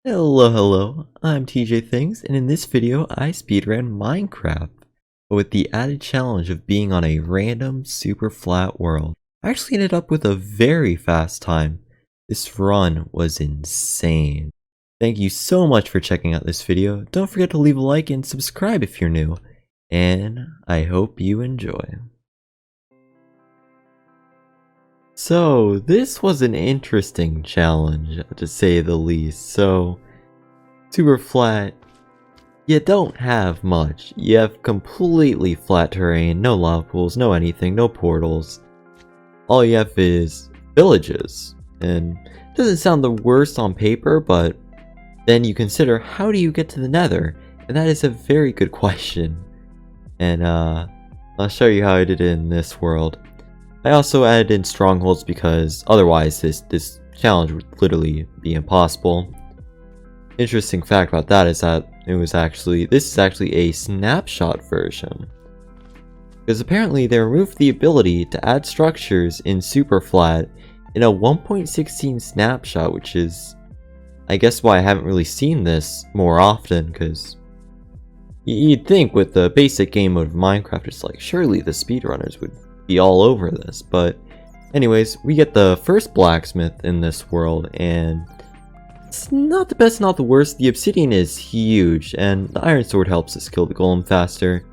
Hello, I'm tjthings, and in this video I speedran Minecraft, but with the added challenge of being on a random super flat world. I actually ended up with a very fast time. This run was insane. Thank you so much for checking out this video. Don't forget to leave a like and subscribe if you're new, and I hope you enjoy. So, this was an interesting challenge, to say the least. So, super flat, you don't have much. You have completely flat terrain, no lava pools, no anything, no portals. All you have is villages. And it doesn't sound the worst on paper, but then you consider, how do you get to the Nether? And that is a very good question. And I'll show you how I did it in this world. I also added in strongholds because otherwise this challenge would literally be impossible. Interesting fact about that is that this is actually a snapshot version. Because apparently they removed the ability to add structures in Superflat in a 1.16 snapshot, which is, I guess, why I haven't really seen this more often, because you'd think with the basic game mode of Minecraft, it's like, surely the speedrunners would be all over this. But anyways, we get the first blacksmith in this world, and it's not the best, not the worst. The obsidian is huge, and the iron sword helps us kill the golem faster.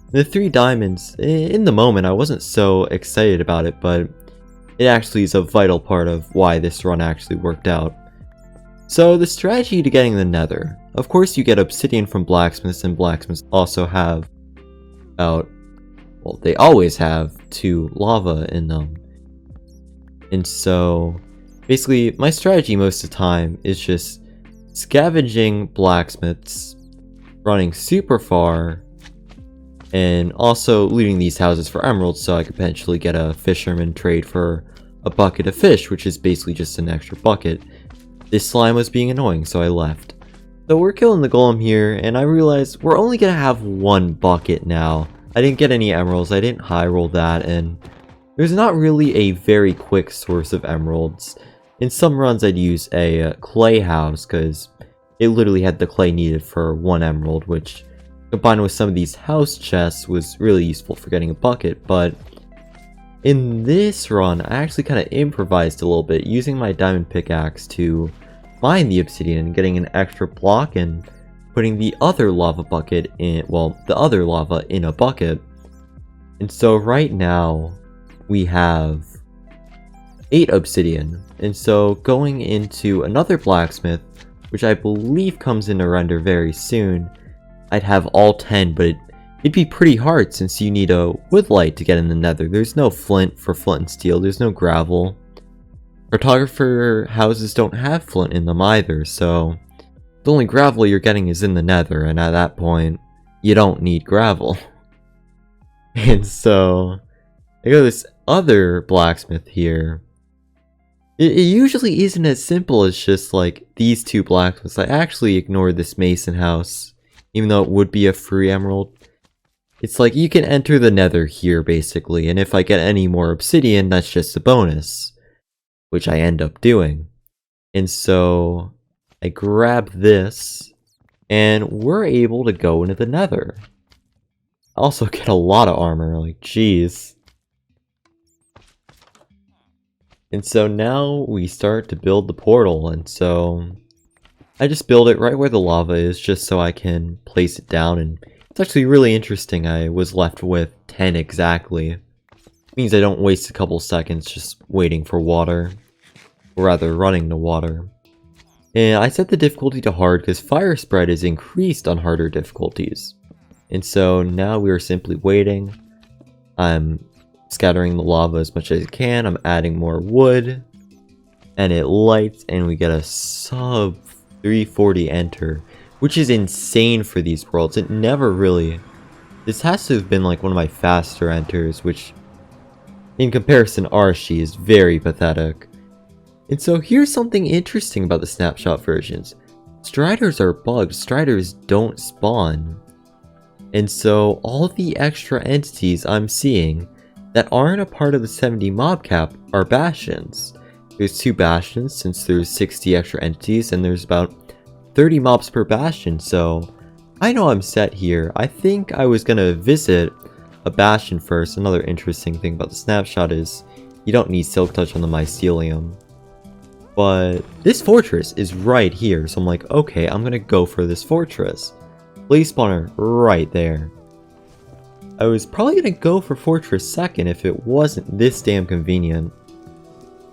The 3 diamonds, in the moment I wasn't so excited about it, but it actually is a vital part of why this run actually worked out. So the strategy to getting the Nether. Of course you get obsidian from blacksmiths, and blacksmiths also have they always have 2 lava in them. And so basically my strategy most of the time is just scavenging blacksmiths, running super far, and also looting these houses for emeralds so I could potentially get a fisherman trade for a bucket of fish, which is basically just an extra bucket. This slime was being annoying, so I left. So we're killing the golem here, and I realized we're only gonna have 1 bucket now. I didn't get any emeralds, I didn't high roll that, and there's not really a very quick source of emeralds. In some runs I'd use a clay house, because it literally had the clay needed for 1 emerald, which combined with some of these house chests was really useful for getting a bucket. But in this run I actually kind of improvised a little bit, using my diamond pickaxe to mine the obsidian and getting an extra block and putting the other lava bucket in, the other lava in a bucket. And so right now we have 8 obsidian, and so going into another blacksmith, which I believe comes into render very soon, I'd have all 10, but it'd be pretty hard since you need a wood light to get in the Nether. There's no flint for flint and steel, there's no gravel. Cartographer houses don't have flint in them either, so the only gravel you're getting is in the Nether, and at that point, you don't need gravel. And so I go to this other blacksmith here. It usually isn't as simple as just like these 2 blacksmiths. I actually ignored this mason house, even though it would be a free emerald. It's like you can enter the Nether here basically, and if I get any more obsidian, that's just a bonus, which I end up doing. And so I grab this, and we're able to go into the Nether. I also get a lot of armor, like jeez. And so now we start to build the portal, and so I just build it right where the lava is, just so I can place it down, and it's actually really interesting. I was left with 10 exactly. It means I don't waste a couple seconds just waiting for water, or rather running to water. And I set the difficulty to hard because fire spread is increased on harder difficulties. And so now we are simply waiting. I'm scattering the lava as much as I can. I'm adding more wood. And it lights, and we get a sub 340 enter, which is insane for these worlds. It never really... This has to have been like one of my faster enters, which in comparison Archie is very pathetic. And so here's something interesting about the snapshot versions. Striders are bugged, striders don't spawn. And so all the extra entities I'm seeing that aren't a part of the 70 mob cap are bastions. There's 2 bastions since there's 60 extra entities, and there's about 30 mobs per bastion, so I know I'm set here. I think I was gonna visit a bastion first. Another interesting thing about the snapshot is you don't need silk touch on the mycelium. But this fortress is right here, so I'm like, okay, I'm gonna go for this fortress. Blaze spawner right there. I was probably gonna go for fortress second if it wasn't this damn convenient.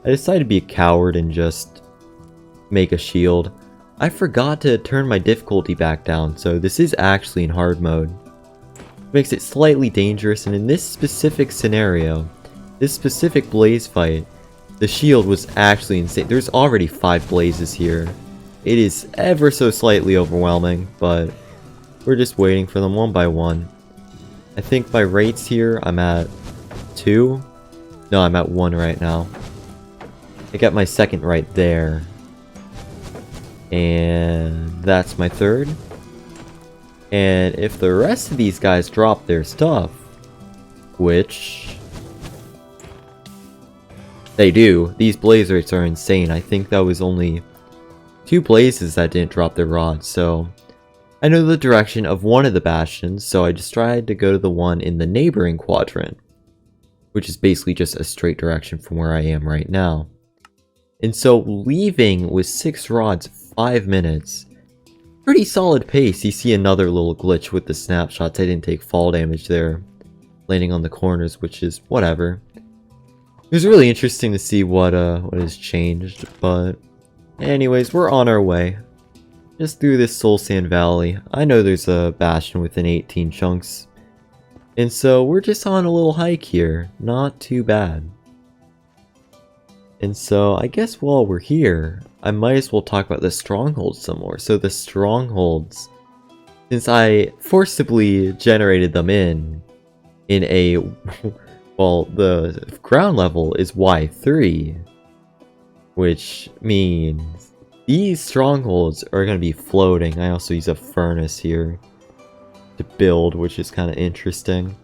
I decided to be a coward and just make a shield. I forgot to turn my difficulty back down, so this is actually in hard mode. It makes it slightly dangerous, and in this specific scenario, this specific blaze fight, the shield was actually insane. There's already 5 blazes here. It is ever so slightly overwhelming, but we're just waiting for them one by one. I think my rates here, I'm at 2. No, I'm at 1 right now. I got my second right there. And that's my third. And if the rest of these guys drop their stuff, which they do, these blaze rates are insane. I think that was only 2 blazes that didn't drop their rods, so I know the direction of one of the bastions, so I just tried to go to the one in the neighboring quadrant, which is basically just a straight direction from where I am right now. And so leaving with 6 rods, 5 minutes. Pretty solid pace. You see another little glitch with the snapshots. I didn't take fall damage there. Landing on the corners, which is whatever. It was really interesting to see what has changed, but anyways, we're on our way. Just through this Soul Sand Valley. I know there's a bastion within 18 chunks. And so we're just on a little hike here. Not too bad. And so I guess while we're here, I might as well talk about the strongholds some more. So the strongholds, since I forcibly generated them in a, well, the ground level is Y3, which means these strongholds are going to be floating. I also use a furnace here to build, which is kind of interesting.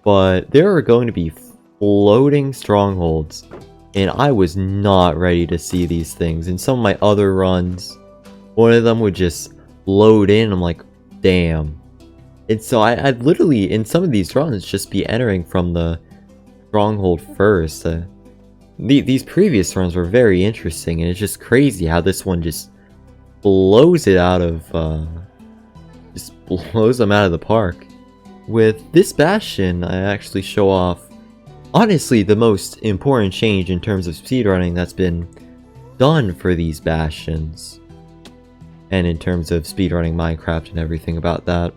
But there are going to be floating strongholds. And I was not ready to see these things. In some of my other runs, one of them would just load in. I'm like, damn. And so I'd literally, in some of these runs, just be entering from the stronghold first. These previous runs were very interesting. And it's just crazy how this one just blows it out of, just blows them out of the park. With this bastion, I actually show off honestly the most important change in terms of speedrunning that's been done for these bastions. And in terms of speedrunning Minecraft and everything about that.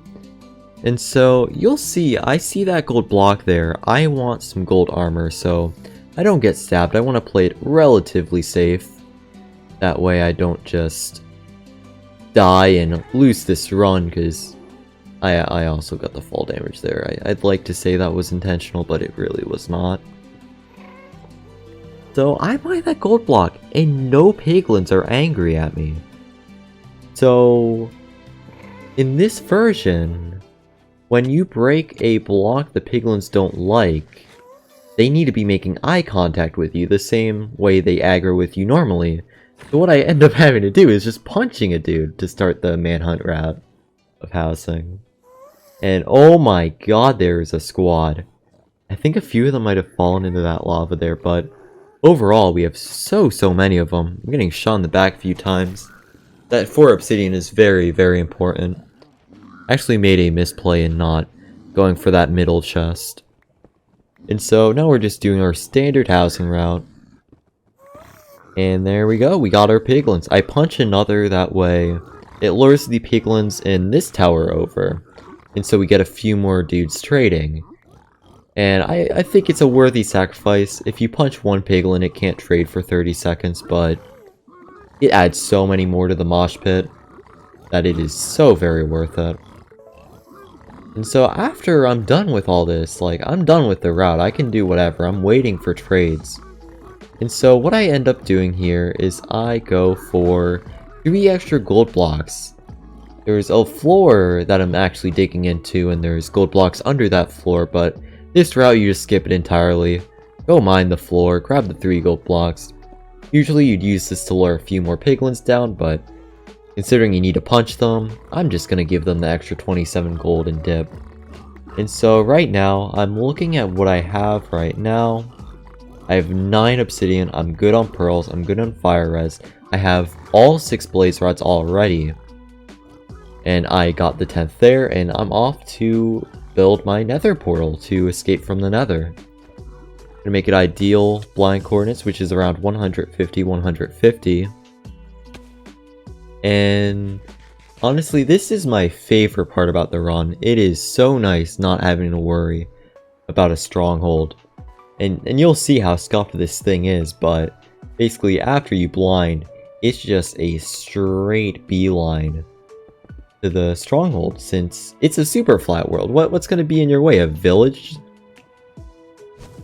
And so you'll see, I see that gold block there. I want some gold armor so I don't get stabbed. I want to play it relatively safe. That way I don't just die and lose this run, because I also got the fall damage there. I'd like to say that was intentional, but it really was not. So I buy that gold block, and no piglins are angry at me. So in this version, when you break a block the piglins don't like, they need to be making eye contact with you the same way they aggro with you normally. So what I end up having to do is just punching a dude to start the manhunt route of housing. And oh my god, there is a squad. I think a few of them might have fallen into that lava there, but overall we have so many of them. I'm getting shot in the back a few times. That 4 obsidian is very important. I actually made a misplay in not going for that middle chest. And so now we're just doing our standard housing route. And there we go, we got our piglins. I punch another, that way it lures the piglins in this tower over. And so we get a few more dudes trading. And I think it's a worthy sacrifice. If you punch one piglin, it can't trade for 30 seconds, but it adds so many more to the mosh pit that it is so very worth it. And so after I'm done with all this, like, I'm done with the route, I can do whatever, I'm waiting for trades. And so what I end up doing here is I go for 3 extra gold blocks. There's a floor that I'm actually digging into, and there's gold blocks under that floor, but this route you just skip it entirely. Go mine the floor, grab the 3 gold blocks. Usually you'd use this to lure a few more piglins down, but Considering you need to punch them, I'm just gonna give them the extra 27 gold and dip. And so right now, I'm looking at what I have right now. I have 9 obsidian, I'm good on pearls, I'm good on fire res. I have all 6 blaze rods already. And I got the 10th there, and I'm off to build my nether portal to escape from the nether. I'm gonna make it ideal blind coordinates, which is around 150, 150. And honestly, this is my favorite part about the run. It is so nice not having to worry about a stronghold. And you'll see how scuffed this thing is, but basically after you blind, it's just a straight beeline to the stronghold, since it's a super flat world. What's going to be in your way? A village?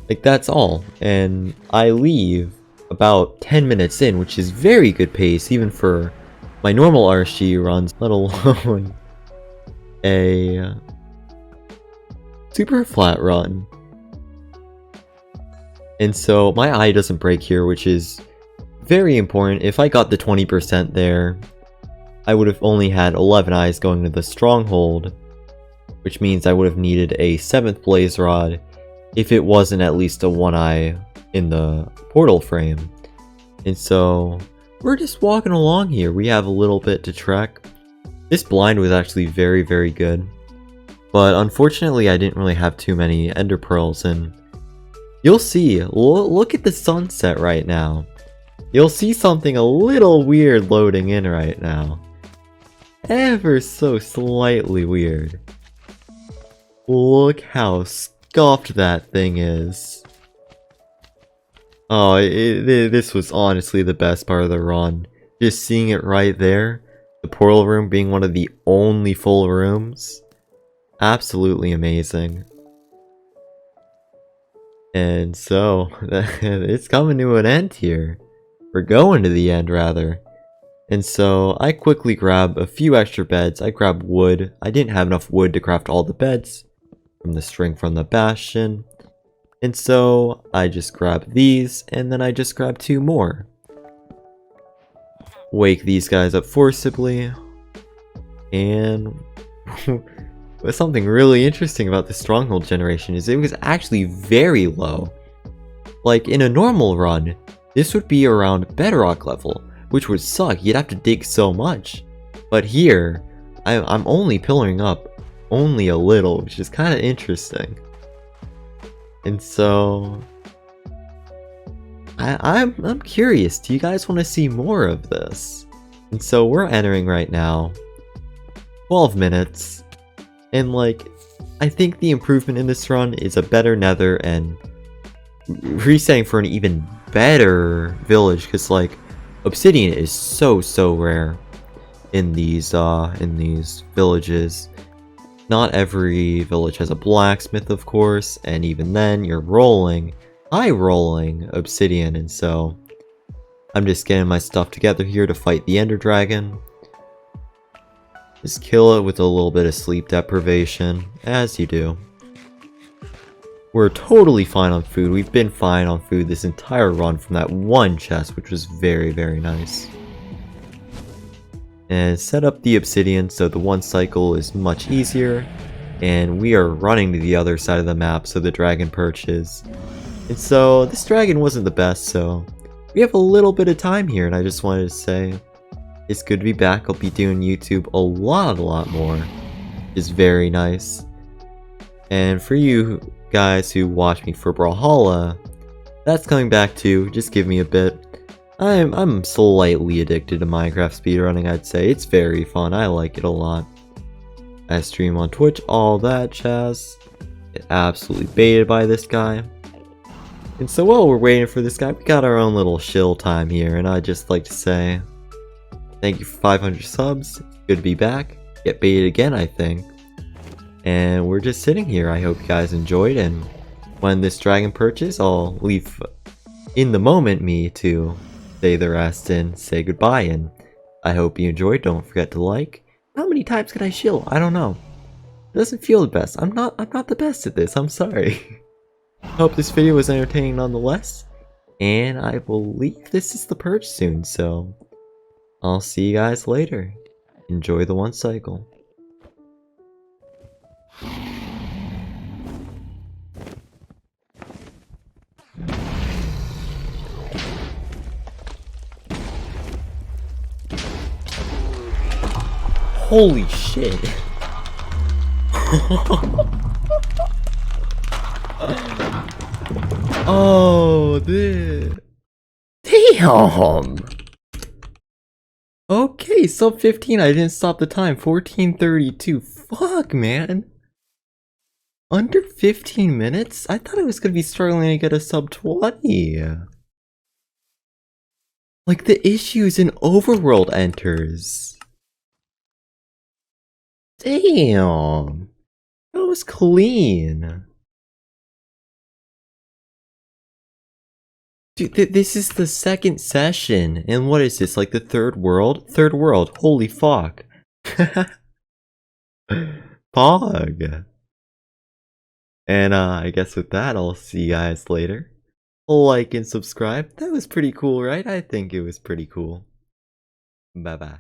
Like, that's all. And I leave about 10 minutes in, which is very good pace even for my normal RSG runs, let alone a super flat run. And so my eye doesn't break here, which is very important. If I got the 20% there, I would have only had 11 eyes going to the stronghold, which means I would have needed a 7th blaze rod if it wasn't at least a 1 eye in the portal frame. And so we're just walking along here. We have a little bit to trek. This blind was actually very, very good. But unfortunately, I didn't really have too many ender pearls, and you'll see. Look at the sunset right now. You'll see something a little weird loading in right now. Ever so slightly weird. Look how scuffed that thing is. Oh, this was honestly the best part of the run. Just seeing it right there. The portal room being one of the only full rooms. Absolutely amazing. And so, it's coming to an end here. We're going to the end, rather. And so, I quickly grab a few extra beds. I grab wood. I didn't have enough wood to craft all the beds from the string from the bastion. And so, I just grab these, and then I just grab 2 more. Wake these guys up forcibly. And something really interesting about the stronghold generation is it was actually very low. Like, in a normal run, this would be around bedrock level, which would suck. You'd have to dig so much. But here, I'm only pillaring up only a little, which is kind of interesting. And so, I'm curious, do you guys want to see more of this? And so we're entering right now 12 minutes, and like, I think the improvement in this run is a better nether and resetting for an even better village, because like, obsidian is so rare in these villages. Not every village has a blacksmith, of course, and even then, you're high rolling obsidian, and so I'm just getting my stuff together here to fight the ender dragon. Just kill it with a little bit of sleep deprivation, as you do. We're totally fine on food. We've been fine on food this entire run from that one chest, which was very nice. And set up the obsidian so the one cycle is much easier, and we are running to the other side of the map so the dragon perches. And so this dragon wasn't the best, so we have a little bit of time here, and I just wanted to say it's good to be back. I'll be doing YouTube a lot more. It's very nice. And for you guys who watch me for Brawlhalla, that's coming back too. Just give me a bit. I'm slightly addicted to Minecraft speedrunning, I'd say. It's very fun. I like it a lot. I stream on Twitch, all that jazz. Get absolutely baited by this guy. And so while we're waiting for this guy, we got our own little shill time here, and I'd just like to say thank you for 500 subs. It's good to be back. Get baited again, I think. And we're just sitting here. I hope you guys enjoyed, and when this dragon perches, I'll leave in the moment me to say the rest and say goodbye, and I hope you enjoyed. Don't forget to like. How many times can I shill? I don't know. It doesn't feel the best. I'm not the best at this. I'm sorry. Hope this video was entertaining nonetheless, and I believe this is the purge soon, so I'll see you guys later. enjoy the one cycle. Holy shit! Oh, this. Damn! Okay, sub 15, I didn't stop the time. 14:32. Fuck, man. Under 15 minutes? I thought I was gonna be struggling to get a sub 20. Like the issues in Overworld enters. Damn. That was clean. Dude, this is the second session. And what is this, like the third world? Third world. Holy fuck. Pog. And I guess with that, I'll see you guys later. Like and subscribe. That was pretty cool, right? I think it was pretty cool. Bye bye.